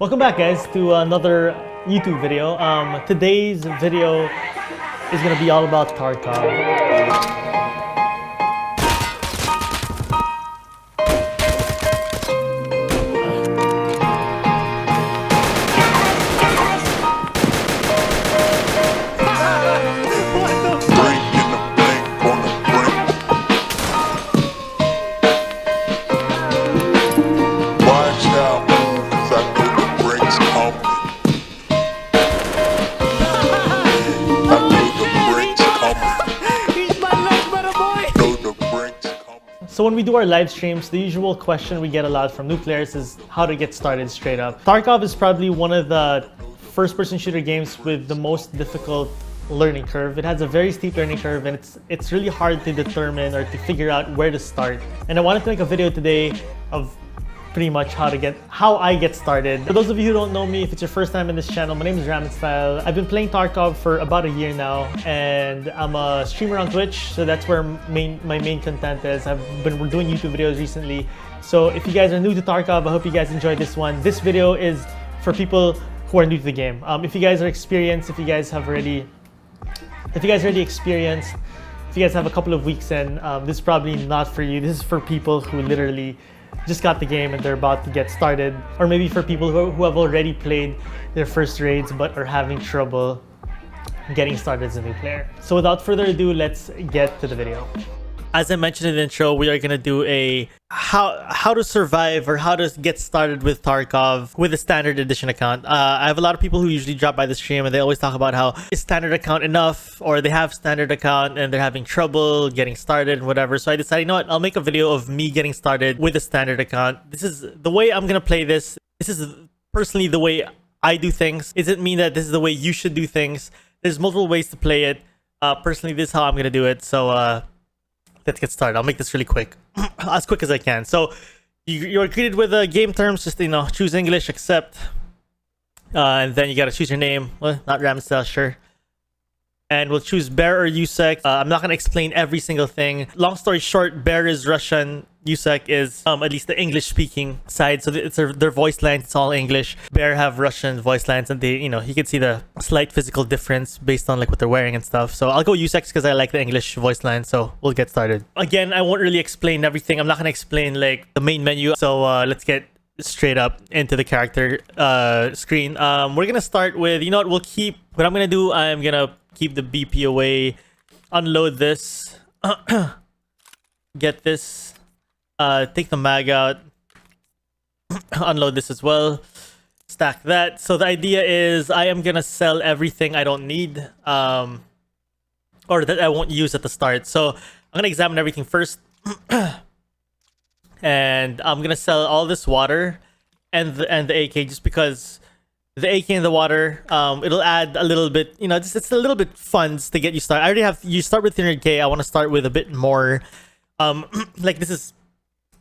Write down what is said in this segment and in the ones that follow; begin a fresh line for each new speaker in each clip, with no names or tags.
Welcome back, guys, to another YouTube video. Today's video is gonna be all about Tarkov. So when we do our live streams, the usual question we get a lot from new players is how to get started straight up. Tarkov is probably one of the first-person shooter games with the most difficult learning curve. It has a very steep learning curve, and it's really hard to determine or to figure out where to start. And I wanted to make a video today of pretty much how I get started. For those of you who don't know me, if it's your first time in this channel, my name is Ramen Style. I've been playing Tarkov for about a year now, and I'm a streamer on Twitch, so that's where my main content is. I've been doing YouTube videos recently. So if you guys are new to Tarkov, I hope you guys enjoyed this one. This video is for people who are new to the game. If you guys are experienced, if you guys already experienced, if you guys have a couple of weeks in, this is probably not for you. This is for people who literally just got the game and they're about to get started, or maybe for people who have already played their first raids but are having trouble getting started as a new player. So without further ado, let's get to the video. As I mentioned in the intro, we are gonna do a how to survive or how to get started with Tarkov with a standard edition account. I have a lot of people who usually drop by the stream and they always talk about how is standard account enough, or they have standard account and they're having trouble getting started and whatever. So I decided, you know what, I'll make a video of me getting started with a standard account. This is the way I'm gonna play this. This is personally the way I do things. It doesn't mean that this is the way you should do things. There's multiple ways to play it. Personally, this is how I'm gonna do it. So let's get started. I'll make this really quick, as quick as I can. So you're greeted with game terms. Just, you know, choose English, accept, and then you gotta choose your name. Well, not Ramsdale, sure. And we'll choose Bear or Yusek. I'm not gonna explain every single thing. Long story short, Bear is Russian. Yusek is at least the English-speaking side, so it's their voice lines. It's all English. Bear have Russian voice lines, and they, you know, you can see the slight physical difference based on like what they're wearing and stuff. So I'll go Yusek because I like the English voice line. So we'll get started. Again, I won't really explain everything. I'm not gonna explain like the main menu. So let's get straight up into the character screen. We're gonna start with, you know what, what I'm gonna do. I'm gonna keep the BP away, unload this, get this. Take the mag out, unload this as well, stack that. So the idea is I am gonna sell everything I don't need, or that I won't use at the start. So I'm gonna examine everything first, and I'm gonna sell all this water and the AK, just because the AK and the water, it'll add a little bit, you know, it's a little bit funds to get you started. I already have, you start with 300k. I want to start with a bit more. Like this is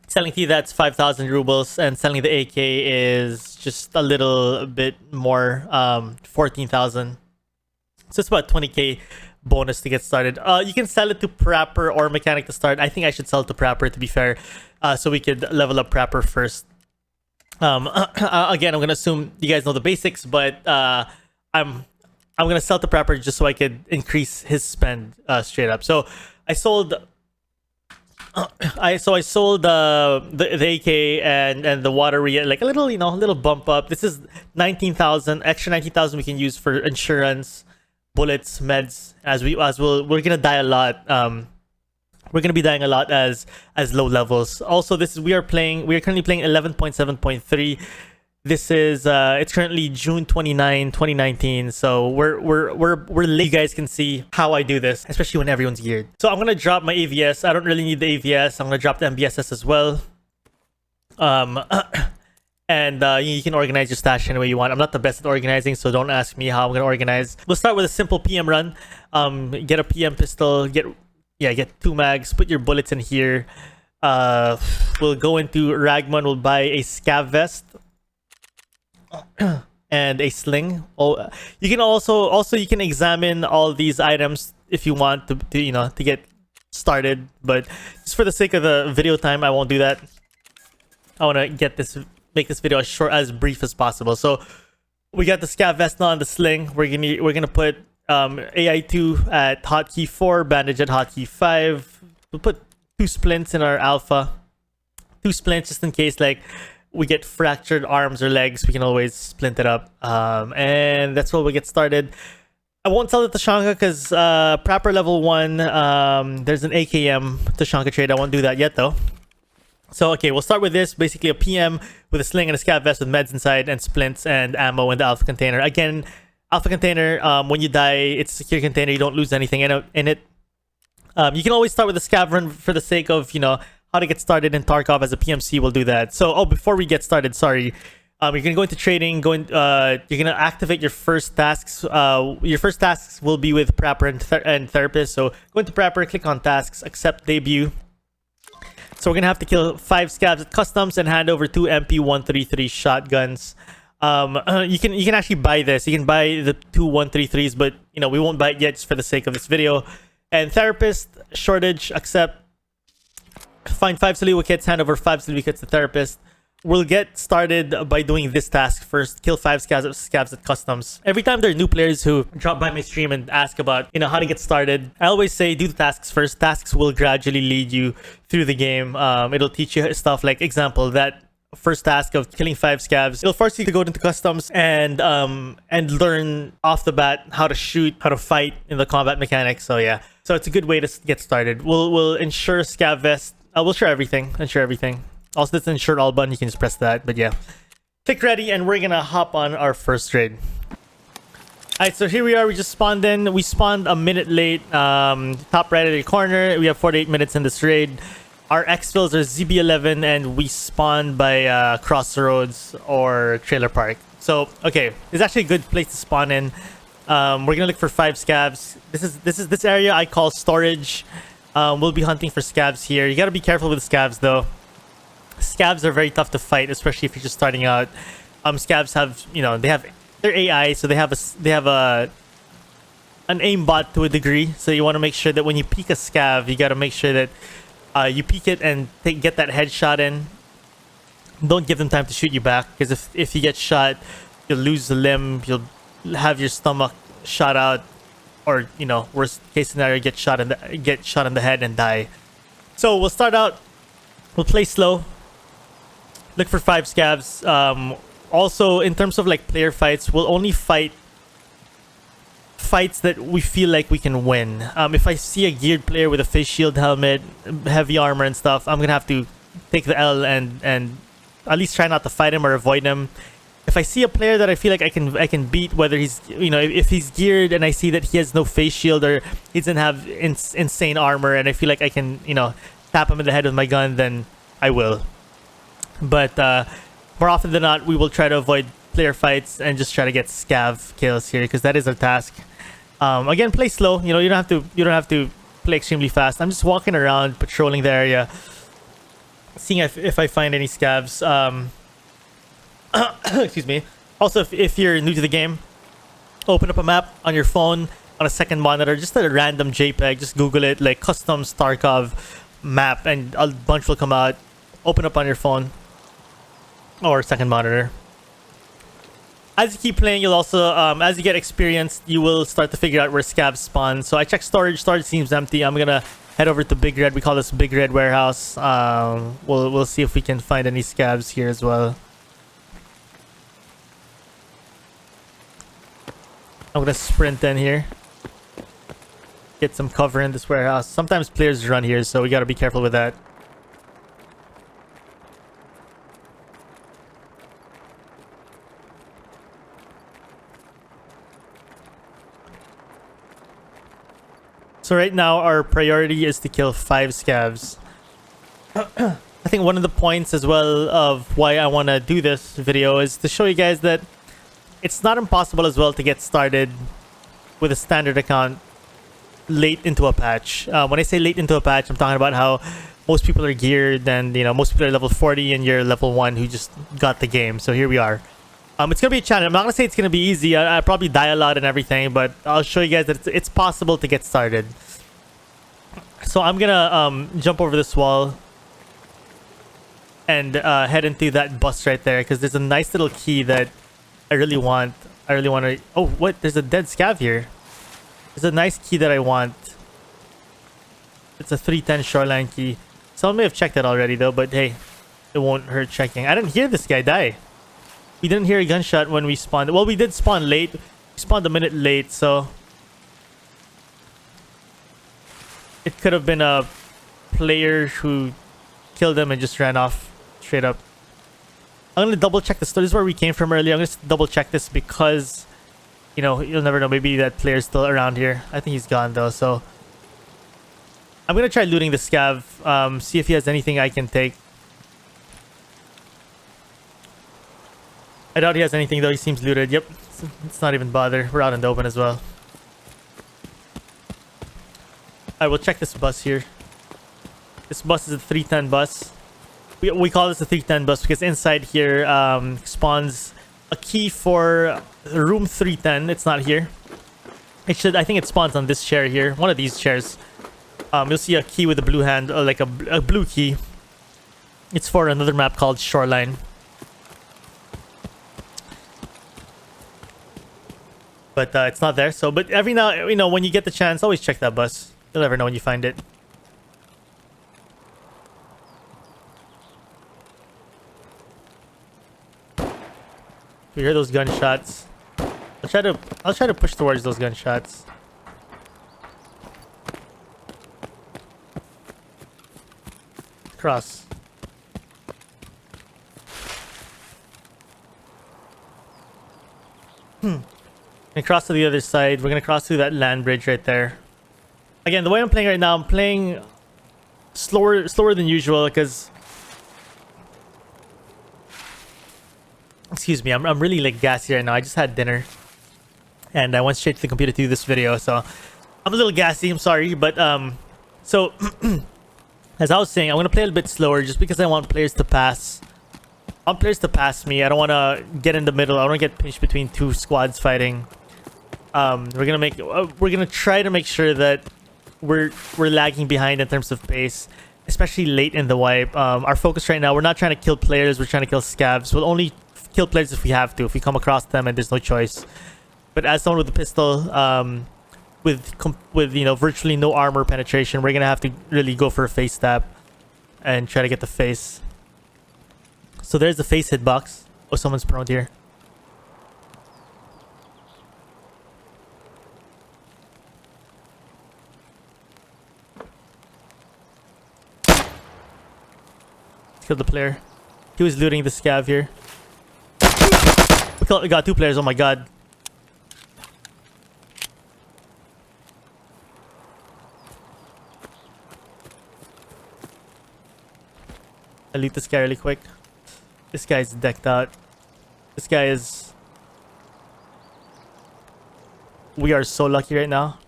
selling to you, that's 5,000 rubles, and selling the AK is just a little bit more, 14,000. So it's about 20k bonus to get started. You can sell it to Prapper or Mechanic to start. I think I should sell it to Prapper, to be fair, so we could level up Prapper first. Again, I'm gonna assume you guys know the basics, but I'm gonna sell to Prapper just so I could increase his spend straight up. So I sold. I sold the AK and the water, like a little, you know, a little bump up. This is 19,000, extra 19,000 we can use for insurance, bullets, meds. We're gonna die a lot. We're gonna be dying a lot as low levels. Also, we are currently playing 11.7.3. This is it's currently June 29, 2019. So we're late. You guys can see how I do this, especially when everyone's geared. So I'm gonna drop my AVS. I don't really need the AVS. I'm gonna drop the MBSS as well. And you can organize your stash any way you want. I'm not the best at organizing, so don't ask me how I'm gonna organize. We'll start with a simple PM run. Get a PM pistol. Get 2 mags. Put your bullets in here. We'll go into Ragman. We'll buy a scav vest and a sling. Oh, you can also you can examine all these items if you want to you know, to get started, but just for the sake of the video time, I won't do that. I want to get this make this video as short, as brief as possible. So we got the Scab vest on the sling. We're gonna put AI2 at hotkey 4, bandage at hotkey 5. We'll put 2 splints in our alpha. 2 splints just in case like we get fractured arms or legs. We can always splint it up. And that's where we get started. I won't sell the Tashanka because Prapper level 1, there's an AKM Tashanka trade. I won't do that yet though. So okay, we'll start with this. Basically a PM with a sling and a Scab vest with meds inside and splints and ammo in the alpha container. Again, alpha container, when you die, it's a secure container. You don't lose anything in it. You can always start with a Scavern for the sake of, you know, how to get started in Tarkov as a PMC. We'll do that. So, before we get started, sorry. You're gonna go into trading. You're gonna activate your first tasks. Your first tasks will be with Prapper and Therapist. So go into Prapper, click on tasks, accept debut. So we're gonna have to kill 5 Scabs at customs and hand over 2 MP133 shotguns. You can actually buy this. You can buy the 2 133s, but you know we won't buy it yet just for the sake of this video. And Therapist shortage, accept. Find 5 Saliwa kits, hand over 5 Saliwa kits to Therapist. We'll get started by doing this task first. Kill 5 Scabs at customs. Every time there are new players who drop by my stream and ask about, you know, how to get started, I always say do the tasks first. Tasks will gradually lead you through the game. It'll teach you stuff like, example, that first task of killing 5 Scabs. It'll force you to go into customs and learn off the bat how to shoot, how to fight in the combat mechanics. So yeah, so it's a good way to get started. We'll ensure Scab vest. We'll ensure everything. Also, this ensure all button, you can just press that. But yeah, click ready, and we're gonna hop on our first raid. Alright, so here we are. We just spawned in. We spawned a minute late. Top right of the corner. We have 48 minutes in this raid. Our exfils are ZB11, and we spawned by Crossroads or Trailer Park. So okay, it's actually a good place to spawn in. We're gonna look for 5 Scabs. This area I call storage. We'll be hunting for Scabs here. You gotta be careful with Scabs though. Scabs are very tough to fight, especially if you're just starting out. Scabs have, you know, they're AI, so they have an aimbot to a degree. So you want to make sure that when you peek a Scab, you gotta make sure that you peek it and get that headshot in. Don't give them time to shoot you back, because if you get shot, you'll lose the limb. You'll have your stomach shot out, or you know, worst case scenario, get shot in the head and die. So we'll start out. We'll play slow. Look for 5 Scabs. Also, in terms of like player fights, we'll only fight fights that we feel like we can win. If I see a geared player with a face shield helmet, heavy armor and stuff, I'm gonna have to take the L and at least try not to fight him or avoid him. If I see a player that I feel like I can beat, whether he's, you know, if he's geared and I see that he has no face shield or he doesn't have insane armor, and I feel like I can, you know, tap him in the head with my gun, then I will. But more often than not, we will try to avoid player fights and just try to get Scav kills here, because that is our task. Again, play slow. You know, you don't have to play extremely fast. I'm just walking around, patrolling the area, seeing if I find any Scavs. Excuse me. Also, if you're new to the game, open up a map on your phone on a second monitor, just a random JPEG. Just Google it, like Customs Tarkov map, and a bunch will come out. Open up on your phone or second monitor. As you keep playing, you'll also, as you get experience, you will start to figure out where Scabs spawn. So I checked storage. Storage seems empty. I'm gonna head over to Big Red. We call this Big Red Warehouse. We'll see if we can find any Scabs here as well. I'm gonna sprint in here, get some cover in this warehouse. Sometimes players run here, so we gotta be careful with that. So right now our priority is to kill 5 Scavs. I think one of the points as well of why I want to do this video is to show you guys that it's not impossible as well to get started with a standard account late into a patch. When I say late into a patch, I'm talking about how most people are geared, and you know, most people are level 40 and you're level 1 who just got the game. So here we are. It's gonna be a challenge. I'm not gonna say it's gonna be easy. I probably die a lot and everything, but I'll show you guys that it's possible to get started. So I'm gonna jump over this wall. and head into that bus right there, because there's a nice little key that I really want. I really want to... Oh, what? There's a dead scav here. There's a nice key that I want. It's a 310 shoreline key. Someone may have checked that already though, but hey, it won't hurt checking. I didn't hear this guy die. We didn't hear a gunshot when we spawned. Well, we did spawn late. We spawned a minute late, so... It could have been a player who killed him and just ran off straight up. I'm gonna double check this. This is where we came from earlier. I'm gonna double check this because, you know, you'll never know. Maybe that player's still around here. I think he's gone though, so... I'm gonna try looting the scav, see if he has anything I can take. I doubt he has anything though. He seems looted. Yep, it's not even bother. We're out in the open as well. I will check this bus here. This bus is a 310 bus. We call this a 310 bus because inside here spawns a key for room 310. It's not here. It should. I think it spawns on this chair here. One of these chairs. You'll see a key with a blue hand, like a blue key. It's for another map called Shoreline. But it's not there. So, but every now, you know, when you get the chance, always check that bus. You'll never know when you find it. You hear those gunshots? I'll try to push towards those gunshots. Cross. And cross to the other side. We're gonna cross through that land bridge right there. Again, the way I'm playing right now, I'm playing slower than usual because, excuse me, I'm really like gassy right now. I just had dinner and I went straight to the computer to do this video, so I'm a little gassy. I'm sorry, but so as I was saying, I'm gonna play a little bit slower just because I want players to pass. I want players to pass me. I don't want to get in the middle. I don't want to get pinched between two squads fighting. We're gonna try to make sure that we're lagging behind in terms of pace, especially late in the wipe. Our focus right now, we're not trying to kill players. We're trying to kill scabs. We'll only kill players if we have to, if we come across them and there's no choice. But as someone with a pistol, with you know, virtually no armor penetration, we're gonna have to really go for a face stab and try to get the face. So there's the face hitbox. Oh, someone's prone here. Killed the player. He was looting the scav here. We got two players. Oh my god. I'll loot this guy really quick. This guy's decked out. This guy is... We are so lucky right now.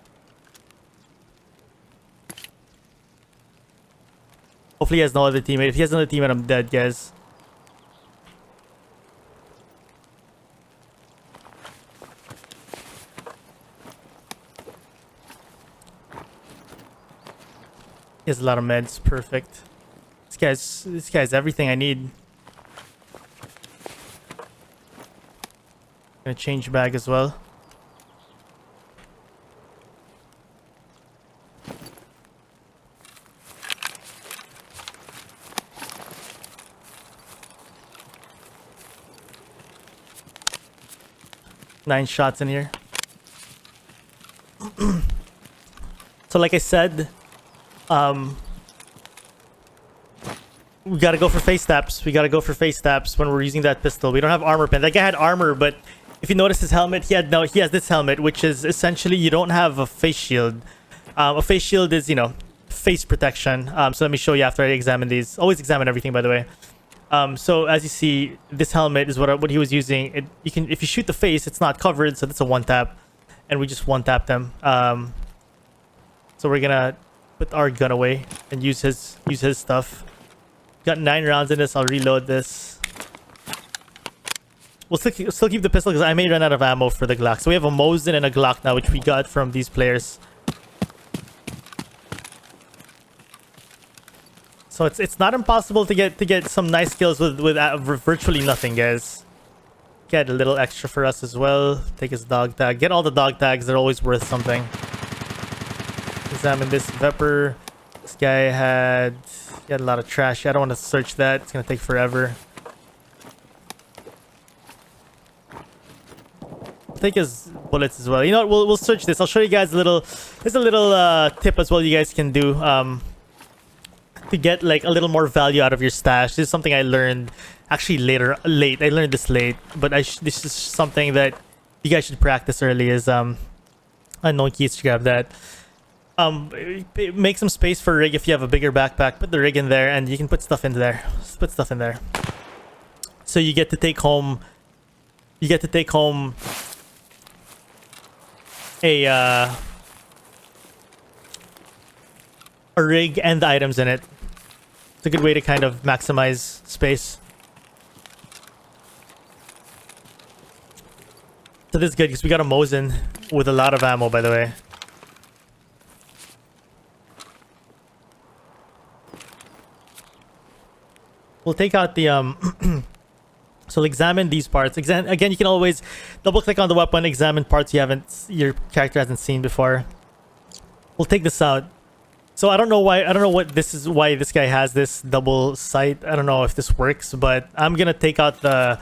Hopefully he has no other teammate. If he has another teammate, I'm dead, guys. He has a lot of meds. Perfect. This guy's everything I need. Gonna change bag as well. Nine shots in here. So like I said, we gotta go for face taps. We gotta go for face taps when we're using that pistol. We don't have armor pen. That guy had armor, but if you notice his helmet, he has this helmet, which is essentially you don't have a face shield. A face shield is, you know, face protection. So let me show you after I examine these. Always examine everything, by the way. So as you see, this helmet is what he was using. If you shoot the face, it's not covered, so that's a one tap, and we just one tap them. So we're gonna put our gun away and use his stuff. Got 9 rounds in this. I'll reload this. We'll still keep the pistol because I may run out of ammo for the Glock. So we have a Mosin and a Glock now, which we got from these players. So it's not impossible to get some nice kills with virtually nothing, guys. Get a little extra for us as well. Take his dog tag. Get all the dog tags. They're always worth something. Examine this Vepper. This guy had a lot of trash. I don't want to search that. It's gonna take forever. Take his bullets as well. You know what? We'll search this. I'll show you guys a little. There's a little tip as well you guys can do to get like a little more value out of your stash. This is something I learned actually late. I learned this late, but this is something that you guys should practice early. Is unknown keys to grab that. Make some space for rig if you have a bigger backpack. Put the rig in there, and you can put stuff in there. Just put stuff in there. So you get to take home. You get to take home a rig and the items in it. It's a good way to kind of maximize space. So this is good because we got a Mosin with a lot of ammo, by the way. We'll take out the so we'll examine these parts. Again, you can always double click on the weapon, examine parts your character hasn't seen before. We'll take this out. So I don't know why why this guy has this double sight. I don't know if this works, but I'm gonna take out the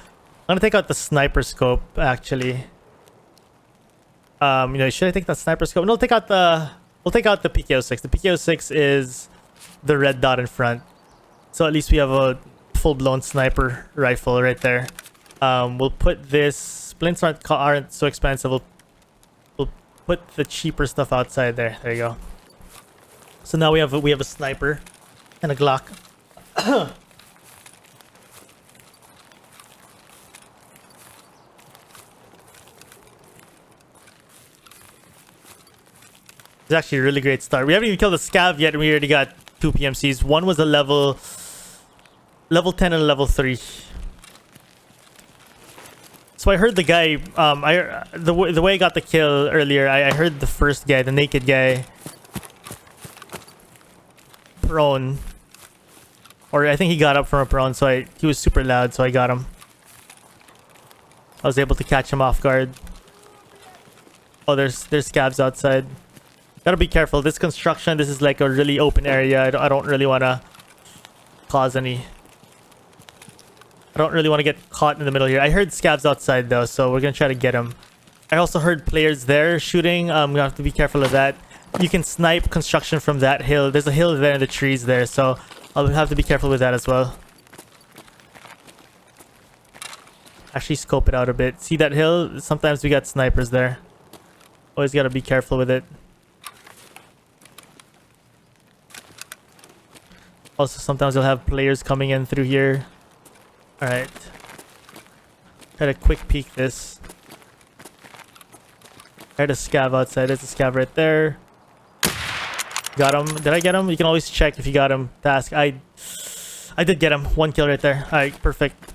sniper scope actually. You know, should I take that sniper scope? No, we'll take out the PKO6. The PKO6 is the red dot in front. So at least we have a full-blown sniper rifle right there. We'll put this. Splints aren't so expensive. We'll put the cheaper stuff outside there. There you go. So now we have a sniper and a Glock. It's actually a really great start. We haven't even killed a Scav yet, and we already got 2 PMCs. One was a level 10 and a level 3. So I heard the guy. The way I got the kill earlier, I heard the first guy, the naked guy, prone, or I think he got up from a prone. So he was super loud, so I got him. I was able to catch him off guard. Oh, there's Scabs outside. Gotta be careful. This construction, this is like a really open area. I don't really want to cause any. I don't really want to get caught in the middle here. I heard Scabs outside though, so we're gonna try to get him. I also heard players there shooting. I'm gonna have to be careful of that. You can snipe construction from that hill. There's a hill there in the trees there, so I'll have to be careful with that as well. Actually, scope it out a bit. See that hill? Sometimes we got snipers there. Always gotta be careful with it. Also, sometimes you'll have players coming in through here. Alright. Try to quick peek this. Try to Scav outside. There's a Scav right there. Got him. Did I get him? You can always check if you got him. Task. I did get him. 1 kill right there. Alright, perfect.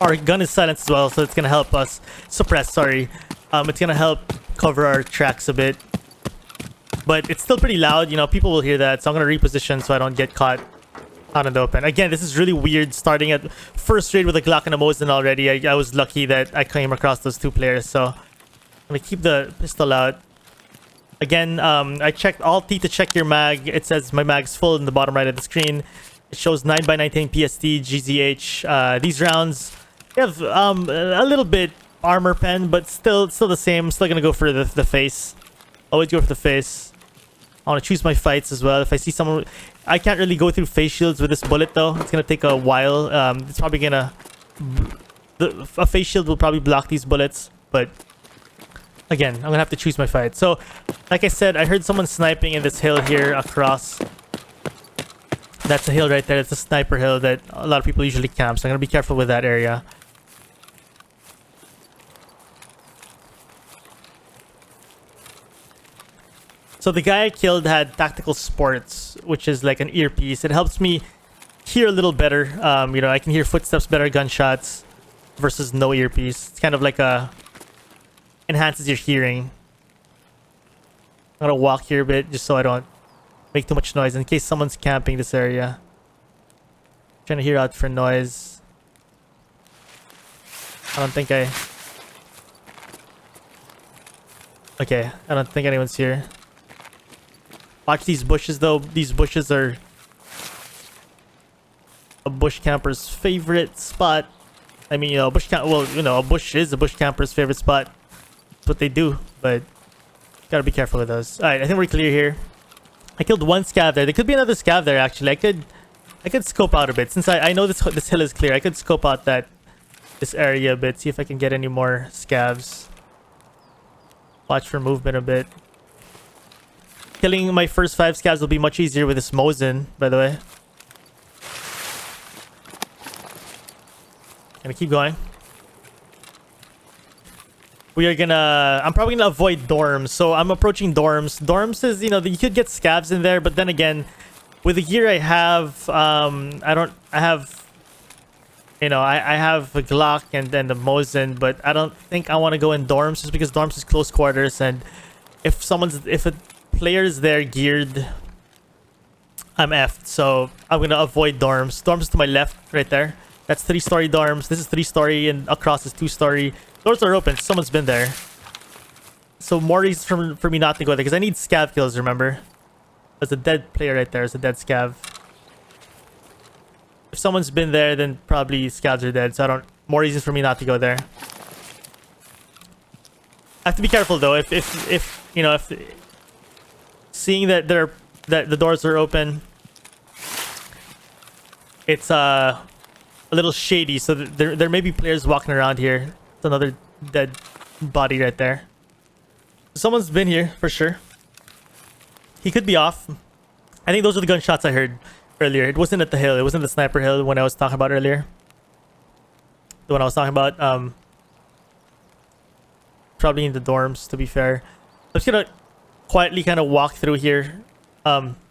Our gun is silenced as well, so it's gonna help us. Suppress, sorry. It's gonna help cover our tracks a bit. But it's still pretty loud, you know, people will hear that. So I'm gonna reposition so I don't get caught out in the open. Again, this is really weird starting at first raid with a Glock and a Mosin already. I was lucky that I came across those 2 players. So I'm gonna keep the pistol out. Again, I checked Alt T to check your mag. It says my mag's full in the bottom right of the screen. It shows 9x19 PST, GZH. These rounds have a little bit armor pen, but still the same. I'm still gonna go for the face. Always go for the face. I want to choose my fights as well. If I see someone, I can't really go through face shields with this bullet though. It's gonna take a while. It's probably gonna a face shield will probably block these bullets, but again, I'm gonna have to choose my fight. So, like I said, I heard someone sniping in this hill here across. That's a hill right there. It's a sniper hill that a lot of people usually camp. So I'm gonna be careful with that area. So the guy I killed had tactical sports, which is like an earpiece. It helps me hear a little better. You know, I can hear footsteps better, gunshots, versus no earpiece. It's kind of like enhances your hearing. I'm gonna walk here a bit just so I don't make too much noise in case someone's camping this area. Trying to hear out for noise. I don't think I... Okay, I don't think anyone's here. Watch these bushes though. These bushes are a bush camper's favorite spot. I mean, a bush is a bush camper's favorite spot. That's what they do, but gotta be careful with those. All right, I think we're clear here. I killed one scav there. There could be another scav there actually. I could scope out a bit since I know this hill is clear. I could scope out this area a bit, see if I can get any more scavs. Watch for movement a bit. Killing my first 5 scavs will be much easier with this Mosin, by the way. Gonna keep going. I'm probably gonna avoid dorms. So I'm approaching dorms. Dorms is, you could get scavs in there, but then again, with the gear I have, I have a Glock and then the Mosin, but I don't think I want to go in dorms just because dorms is close quarters, and if a player is there geared, I'm effed. So I'm gonna avoid dorms. Dorms is to my left, right there. That's 3-story dorms. This is 3-story, and across is 2-story. Doors are open. Someone's been there. So more reasons for me not to go there because I need scav kills. Remember, there's a dead player right there. There's a dead scav. If someone's been there, then probably scavs are dead. So more reasons for me not to go there. I have to be careful though. If seeing that the doors are open, it's a little shady. So there may be players walking around here. It's another dead body right there. Someone's been here for sure. He could be off. I think those are the gunshots I heard earlier. It wasn't at the hill. It wasn't the sniper hill when I was talking about earlier. The one I was talking about. Probably in the dorms, to be fair. I'm just gonna quietly kind of walk through here.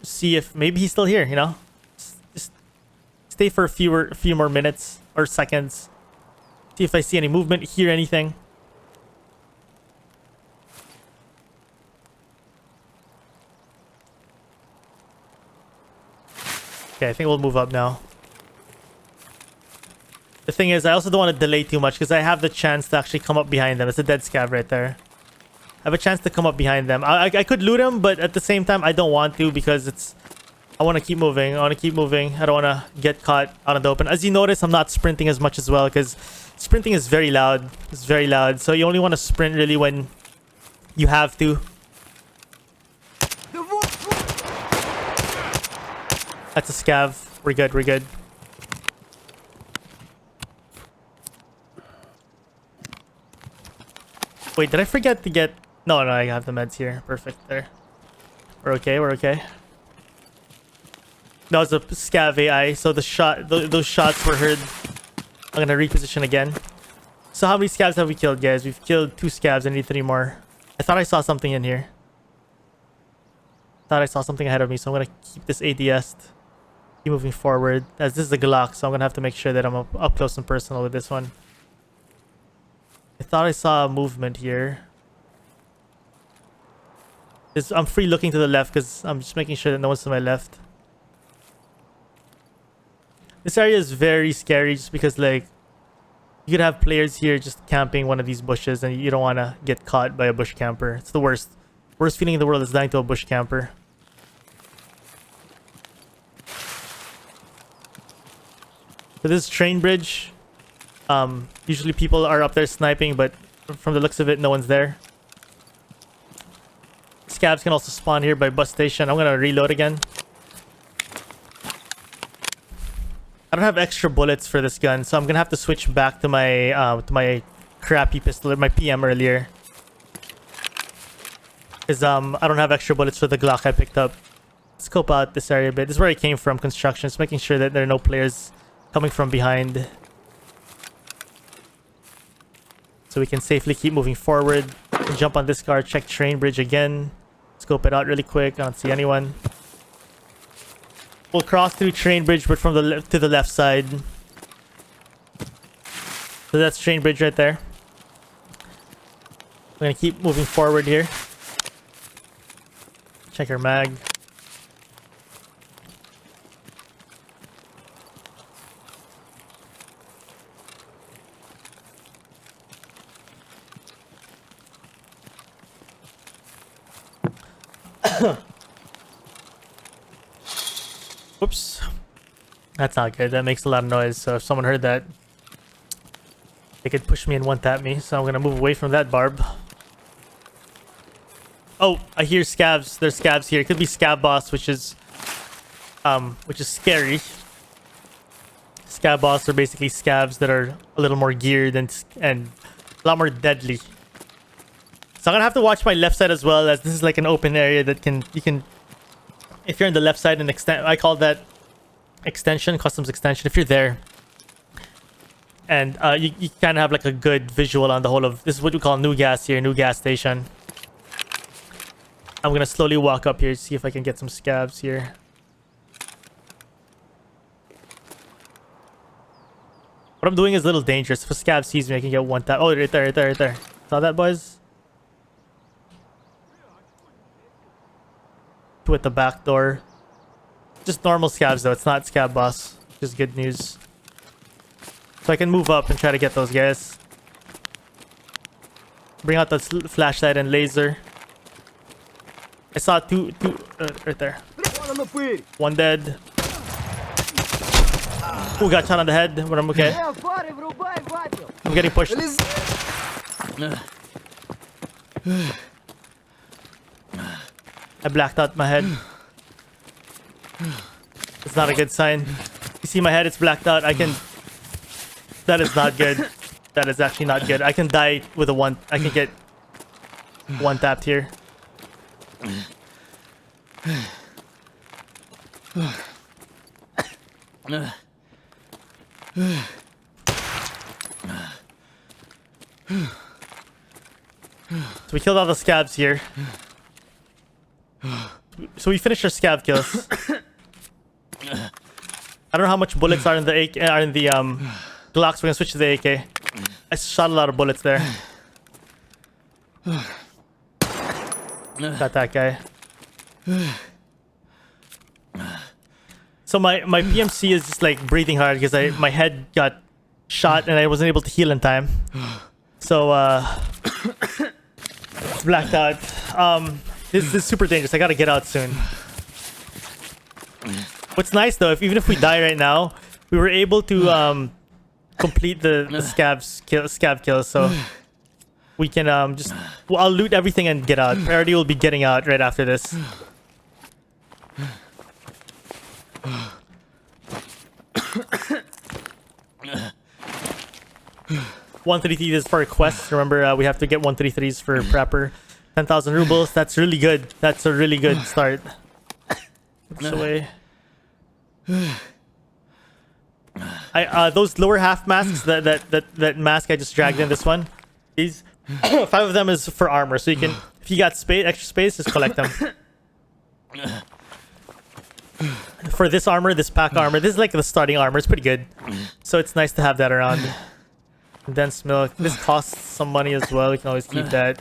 See if maybe he's still here, Just stay for a few more minutes or seconds. See if I see any movement, hear anything. Okay, I think we'll move up now. The thing is, I also don't want to delay too much because I have the chance to actually come up behind them. It's a dead scav right there. I have a chance to come up behind them. I could loot him, but at the same time, I don't want to because I want to keep moving. I don't want to get caught out in the open. As you notice, I'm not sprinting as much as well because sprinting is very loud. It's very loud. So you only want to sprint really when you have to. That's a scav. We're good. We're good. Wait, did I forget to get... No, I have the meds here. Perfect there. We're okay. We're okay. That was a scav AI, so those shots were heard. I'm gonna reposition again. So how many scavs have we killed, guys? We've killed 2 scavs. I need 3 more. I thought I saw something in here. Thought I saw something ahead of me, so I'm gonna keep this ADS. Keep moving forward. As this is a Glock, so I'm gonna have to make sure that I'm up close and personal with this one. I thought I saw a movement here. I'm free looking to the left because I'm just making sure that no one's to my left. This area is very scary just because, like, you could have players here just camping one of these bushes and you don't want to get caught by a bush camper. It's the worst. Worst feeling in the world is dying to a bush camper. So this is train bridge. Usually people are up there sniping, but from the looks of it, no one's there. Scabs can also spawn here by bus station. I'm gonna reload again. I don't have extra bullets for this gun, so I'm gonna have to switch back to my crappy pistol, my PM earlier. Because I don't have extra bullets for the Glock I picked up. Scope out this area a bit. This is where I came from, construction. Just making sure that there are no players coming from behind. So we can safely keep moving forward. Jump on this car, check train bridge again. Scope it out really quick. I don't see anyone. We'll cross through train bridge, but from the left to the left side. So that's train bridge right there. We're gonna keep moving forward here. Check our mag. Whoops. That's not good. That makes a lot of noise. So if someone heard that, they could push me and one-tap me. So I'm gonna move away from that barb. Oh, I hear scabs. There's scabs here. It could be scab boss, which is scary. Scab boss are basically scabs that are a little more geared and a lot more deadly. So I'm gonna have to watch my left side as well, as this is like an open area that you can if you're in the left side and extend. I call that extension, customs extension. If you're there and you kind of have like a good visual on the whole of this is what we call new gas here, new gas station. I'm gonna slowly walk up here to see if I can get some scabs here. What I'm doing is a little dangerous. If a scab sees me, I can get one tap. Oh, right there, right there, right there. Saw that, boys? Two at the back door. Just normal scabs, though. It's not scab boss. Just good news. So I can move up and try to get those guys. Bring out the flashlight and laser. I saw two right there. One dead. Ooh, got shot on the head, but I'm okay. I'm getting pushed. I blacked out my head. It's not a good sign. You see my head, it's blacked out. That is not good. That is actually not good. I can die with a one. I can get one tapped here. So we killed all the scabs here. So we finished our scab kills. I don't know how much bullets are in the AK, are in the Glocks. We're gonna switch to the AK. I shot a lot of bullets there. Got that guy. So my PMC is just like breathing hard because my head got shot and I wasn't able to heal in time. So it's blacked out. This is super dangerous. I gotta get out soon. What's nice though, even if we die right now, we were able to complete the scab kills. So we can I'll loot everything and get out. Priority will be getting out right after this. 133 is for a quest. Remember, we have to get 133s for prepper. 10,000 rubles. That's really good. That's a really good start. This away. Those lower half masks, that mask I just dragged in this one. These 5 of them is for armor, so you can, if you got extra space, just collect them. For this armor, this pack armor, this is like the starting armor. It's pretty good, so it's nice to have that around. Condensed milk. This costs some money as well. We can always keep that.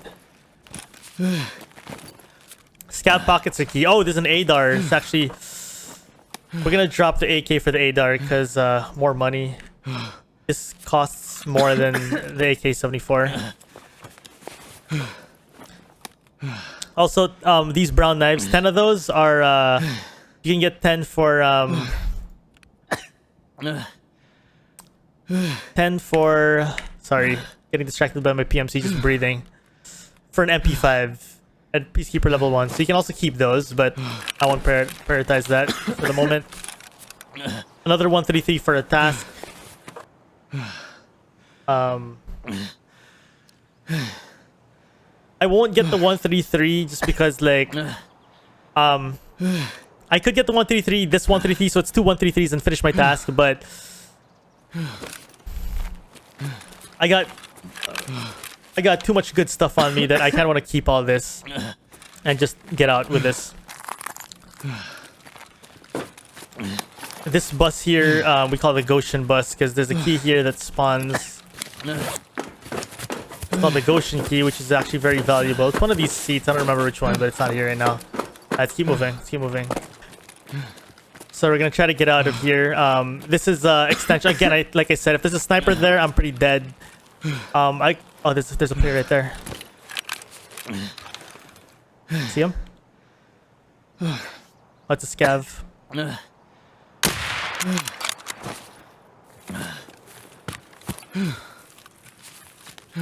Scab pockets are key. Oh, there's an ADAR. It's actually, we're gonna drop the AK for the ADAR because more money. This costs more than the AK-74. Also, these brown knives, 10 of those are you can get 10 for 10 for, sorry, getting distracted by my PMC, just breathing, for an MP5 at Peacekeeper level 1. So you can also keep those, but I won't prioritize that for the moment. Another 133 for a task. I won't get the 133 just because, like, I could get the 133, this 133, so it's 2 133s and finish my task, but I got too much good stuff on me that I kind of want to keep all this and just get out with this. This bus here, we call the Goshen Bus because there's a key here that spawns. It's called the Goshen key, which is actually very valuable. It's one of these seats. I don't remember which one, but it's not here right now. Let's keep moving. Let's keep moving. So we're gonna try to get out of here. This is extension again. Like I said, if there's a sniper there, I'm pretty dead. There's a player right there. See him? What's a scav?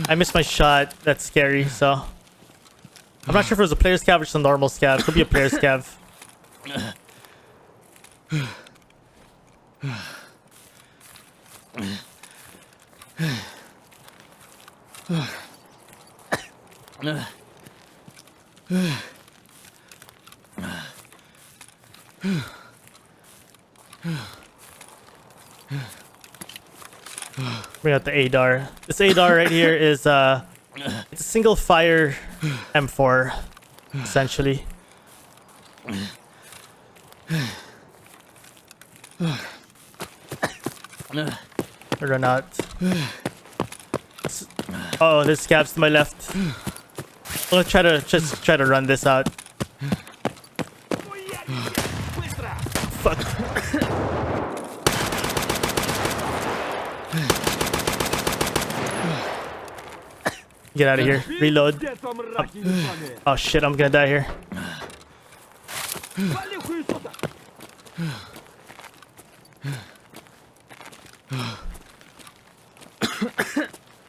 I missed my shot. That's scary, so... I'm not sure if it was a player scav or just a normal scav. Could be a player scav. Bring out the ADAR. This ADAR right here is it's a single fire M4, essentially. Run out. Oh, there's scabs to my left. I'm gonna try to run this out. Fuck. Get out of here. Reload. Oh shit, I'm gonna die here.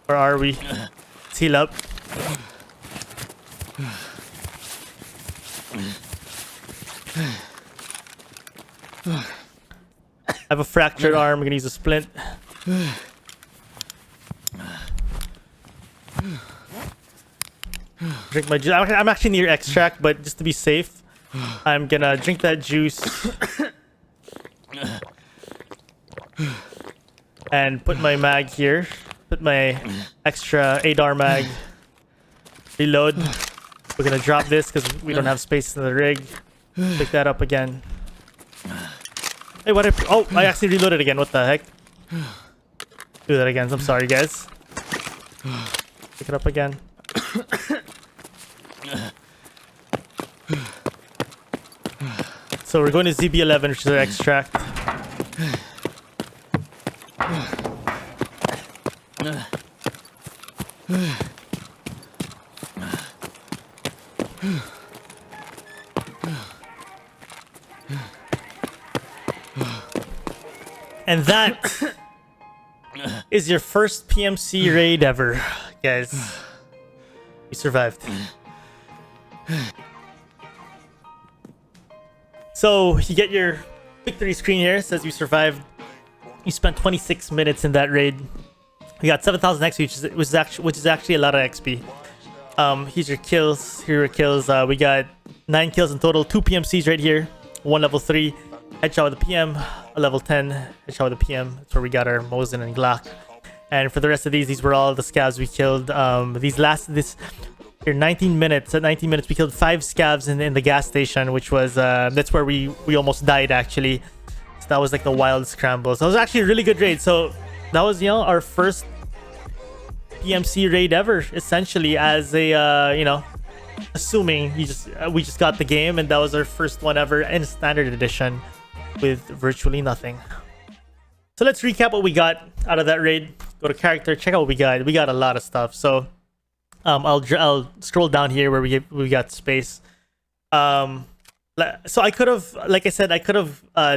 Where are we? Let's heal up. I have a fractured arm. I'm gonna use a splint. Drink my juice. I'm actually near extract, but just to be safe, I'm gonna drink that juice and put my mag here. Put my extra ADAR mag. Reload. We're gonna drop this because we don't have space in the rig. Pick that up again. Hey, what if... Oh, I actually reloaded again. What the heck? Do that again. I'm sorry, guys. Pick it up again. So we're going to ZB11, which is our extract. And that is your first PMC raid ever, guys. You survived. So you get your victory screen here. It says you survived. You spent 26 minutes in that raid. We got 7,000 XP, which is actually a lot of XP. Here's your kills. Here are your kills. We got 9 kills in total. 2 PMCs right here. 1 level 3 headshot with a PM. A level 10 headshot with a PM. That's where we got our Mosin and Glock. And for the rest of these were all the scabs we killed. Here 19 minutes. At 19 minutes, we killed 5 scabs in the gas station, which was that's where we almost died actually. So that was like the wild scramble. So it was actually a really good raid. So that was our first PMC raid ever, essentially, as a assuming we just got the game, and that was our first one ever in standard edition with virtually nothing. So let's recap what we got out of that raid. Go to character, check out what we got. We got a lot of stuff. So I'll scroll down here where we got space. So I could have, like I said,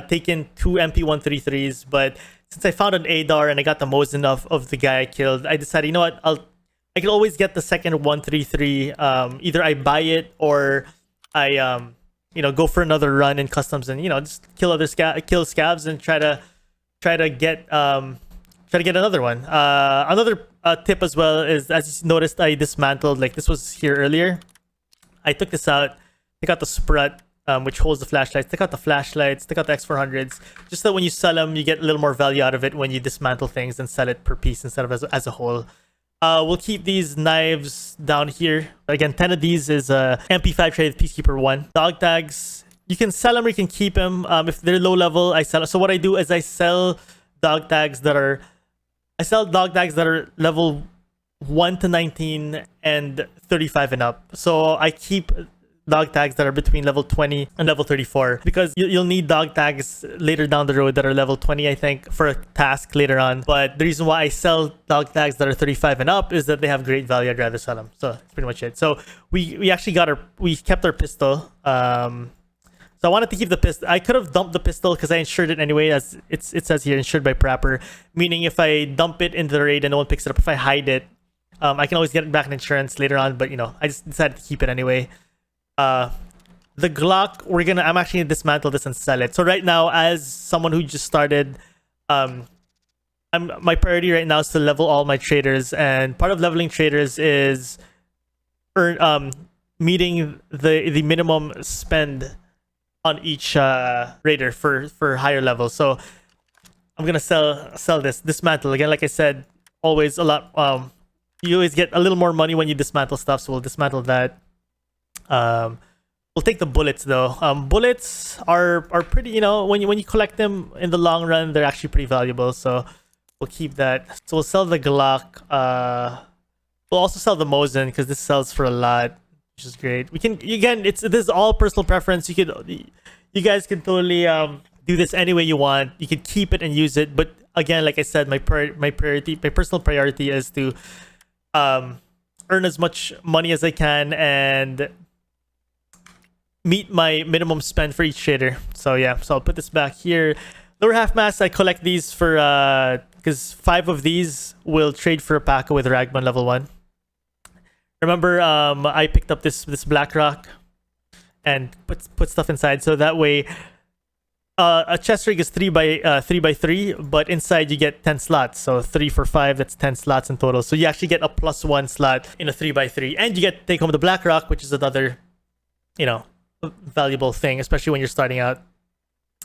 taken 2 MP133s, but since I found an ADAR and I got the most enough of the guy I killed, I decided, you know what, I can always get the second 133. Either I buy it or I go for another run in customs and just kill kill scabs and try to get another one. Another tip as well is, as you noticed, I dismantled, like this was here earlier. I took this out, take out the sprut, which holds the flashlights, take out the flashlights, take out the X400s, just so when you sell them, you get a little more value out of it when you dismantle things and sell it per piece instead of as a whole. We'll keep these knives down here. Again, 10 of these is MP5 traded Peacekeeper 1. Dog tags, you can sell them or you can keep them. If they're low level, I sell them. So what I do is I sell dog tags that are level 1 to 19 and 35 and up. So I keep dog tags that are between level 20 and level 34 because you'll need dog tags later down the road that are level 20, I think, for a task later on. But the reason why I sell dog tags that are 35 and up is that they have great value. I'd rather sell them. So that's pretty much it. So we actually we kept our pistol. So I wanted to keep the pistol. I could have dumped the pistol because I insured it anyway, as it says here, insured by Prapper. Meaning if I dump it into the raid and no one picks it up, if I hide it, I can always get it back in insurance later on. But you know, I just decided to keep it anyway. The Glock, I'm actually gonna dismantle this and sell it. So right now, as someone who just started, my priority right now is to level all my traders, and part of leveling traders is meeting the minimum spend on each raider for higher levels. So I'm gonna sell this dismantle again. Like I said, always a lot. You always get a little more money when you dismantle stuff, so we'll dismantle that. We'll take the bullets though. Bullets are pretty, you know, when you collect them in the long run, they're actually pretty valuable. So we'll keep that. So we'll sell the Glock. We'll also sell the Mosin because this sells for a lot, which is great. We can, again, this is all personal preference. You guys can totally do this any way you want. You can keep it and use it, but again, like I said, my personal priority is to earn as much money as I can and meet my minimum spend for each trader. So yeah, so I'll put this back here. Lower half mask, I collect these for because 5 of these will trade for a pack with Ragman level 1. Remember, I picked up this black rock and put stuff inside, so that way a chest rig is 3 by 3, but inside you get 10 slots. So 3 for 5, that's 10 slots in total. So you actually get a +1 slot in a 3 by 3, and you get to take home the black rock, which is another, you know, valuable thing, especially when you're starting out.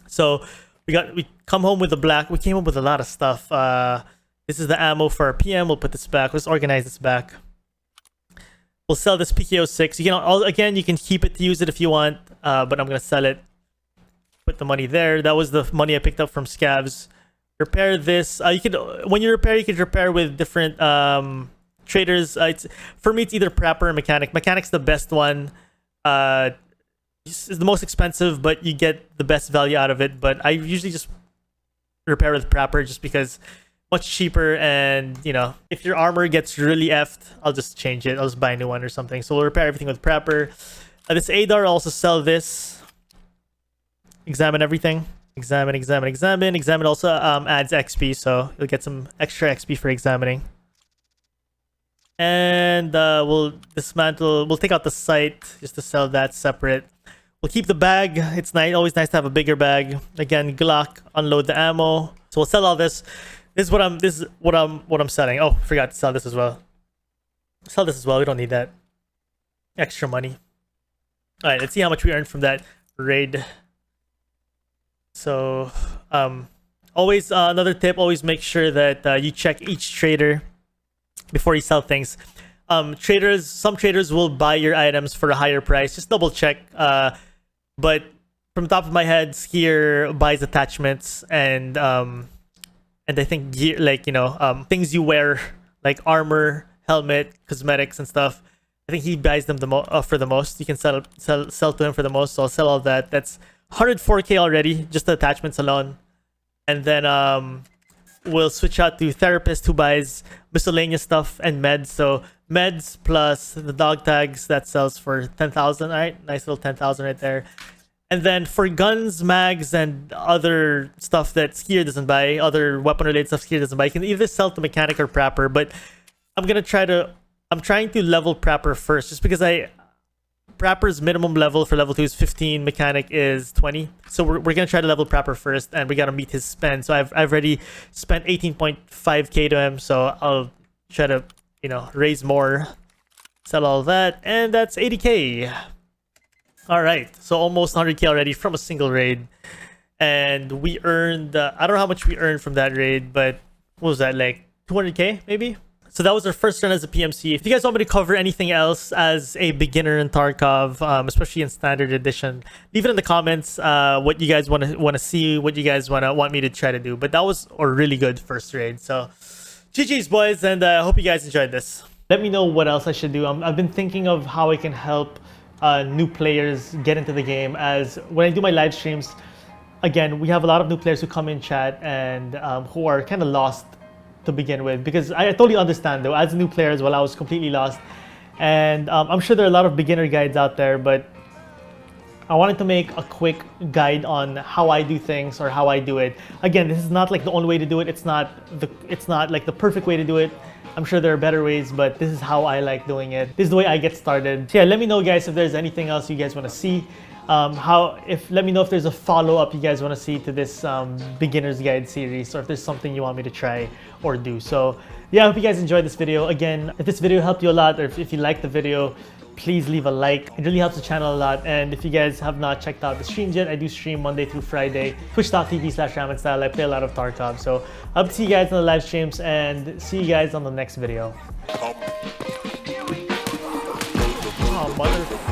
So we come home with the black. We came home with a lot of stuff. This is the ammo for our PM. We'll put this back. Let's organize this back. We'll sell this PKO6. You can again, you can keep it to use it if you want, but I'm gonna sell it. Put the money there. That was the money I picked up from Scabs. Repair this. You could, when you could repair with different traders. For me, it's either Prapper or Mechanic. Mechanic's the best one. It's the most expensive, but you get the best value out of it. But I usually just repair with Prapper just because much cheaper, and you know, if your armor gets really effed, I'll just change it. I'll just buy a new one or something. So we'll repair everything with Prapper. This ADAR, I'll also sell this. Examine everything. Examine also adds XP, so you'll get some extra XP for examining. And we'll dismantle. We'll take out the sight just to sell that separate. We'll keep the bag. It's always nice to have a bigger bag. Again, Glock, unload the ammo. So we'll sell all this. This is what I'm selling. Oh, forgot to sell this as well. Sell this as well. We don't need that. Extra money. All right, let's see how much we earned from that raid. So, always another tip: always make sure that you check each trader before you sell things. Some traders will buy your items for a higher price. Just double check. But from the top of my head, Skier buys attachments and I think gear, like, you know, things you wear like armor, helmet, cosmetics, and stuff. I think he buys them for the most. You can sell to him for the most. So I'll sell all that. That's 104k already, just the attachments alone. And then we'll switch out to Therapist, who buys miscellaneous stuff and meds. So meds plus the dog tags, that sells for 10,000. All right, nice little 10,000 right there. And then for guns, mags, and other stuff that Skier doesn't buy, other weapon-related stuff Skier doesn't buy, you can either sell to Mechanic or Prapper. But I'm trying to level Prapper first, just because Prapper's minimum level for level 2 is 15, Mechanic is 20. So we're gonna try to level Prapper first, and we gotta meet his spend. So I've already spent 18.5k to him, so I'll try to, you know, raise more, sell all that, and that's 80k. All right, so almost 100k already from a single raid, and we earned I don't know how much we earned from that raid, but what was that, like 200k maybe? So that was our first run as a PMC. If you guys want me to cover anything else as a beginner in Tarkov, especially in Standard Edition, leave it in the comments. What you guys want to see, what you guys want me to try to do. But that was a really good first raid. So GG's, boys, and I hope you guys enjoyed this. Let me know what else I should do. I've been thinking of how I can help new players get into the game. As when I do my live streams, again, we have a lot of new players who come in chat and who are kind of lost to begin with, because I totally understand though, as a new player as well, I was completely lost, and I'm sure there are a lot of beginner guides out there, but I wanted to make a quick guide on how I do things or how I do it. Again, this is not like the only way to do it. It's not like the perfect way to do it. I'm sure there are better ways, but this is how I like doing it. This is the way I get started. So yeah, let me know, guys, if there's anything else you guys want to see. Let me know if there's a follow-up you guys want to see to this beginner's guide series, or if there's something you want me to try or do. So yeah, I hope you guys enjoyed this video. Again, if this video helped you a lot, or if you liked the video, please leave a like. It really helps the channel a lot. And if you guys have not checked out the streams yet, I do stream Monday through Friday, twitch.tv/RamenStyle. I play a lot of Tarkov. So I hope to see you guys on the live streams, and see you guys on the next video. Oh, mother.